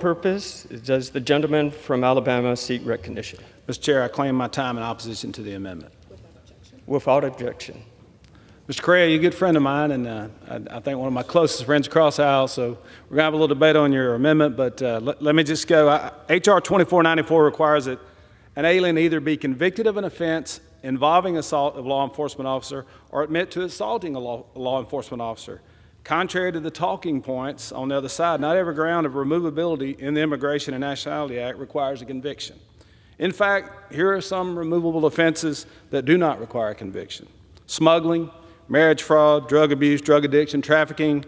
purpose, does the gentleman from Alabama seek recognition? Mr. Chair, I claim my time in opposition to the amendment. Without objection. Mr. Correa, you're a good friend of mine, and I think one of my closest friends across the aisle, so we're going to have a little debate on your amendment, but let me just go. H.R. 2494 requires that an alien either be convicted of an offense involving assault of a law enforcement officer or admit to assaulting a law enforcement officer. Contrary to the talking points on the other side, not every ground of removability in the Immigration and Nationality Act requires a conviction. In fact, here are some removable offenses that do not require a conviction: smuggling, marriage fraud, drug abuse, drug addiction, trafficking,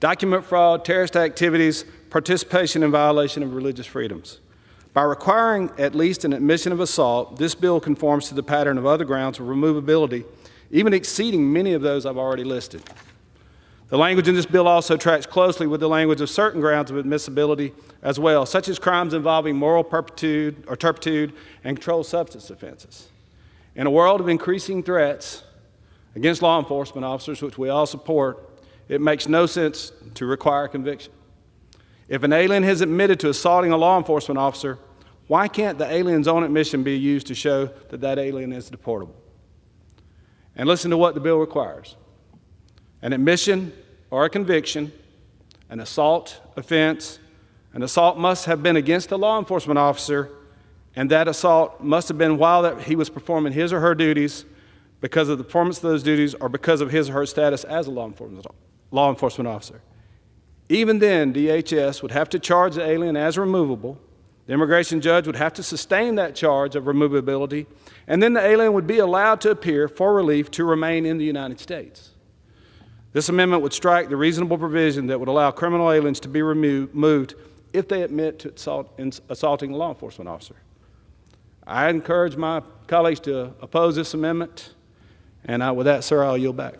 document fraud, terrorist activities, participation in violation of religious freedoms. By requiring at least an admission of assault, this bill conforms to the pattern of other grounds of removability, even exceeding many of those I've already listed. The language in this bill also tracks closely with the language of certain grounds of admissibility as well, such as crimes involving moral turpitude and controlled substance offenses. In a world of increasing threats against law enforcement officers, which we all support, it makes no sense to require a conviction. If an alien has admitted to assaulting a law enforcement officer, why can't the alien's own admission be used to show that that alien is deportable? And listen to what the bill requires: an admission or a conviction, an assault offense. An assault must have been against a law enforcement officer, and that assault must have been while he was performing his or her duties, because of the performance of those duties, or because of his or her status as a law enforcement officer. Even then, DHS would have to charge the alien as removable. The immigration judge would have to sustain that charge of removability, and then the alien would be allowed to appear for relief to remain in the United States. This amendment would strike the reasonable provision that would allow criminal aliens to be removed if they admit to assaulting a law enforcement officer. I encourage my colleagues to oppose this amendment, and with that, sir, I'll yield back.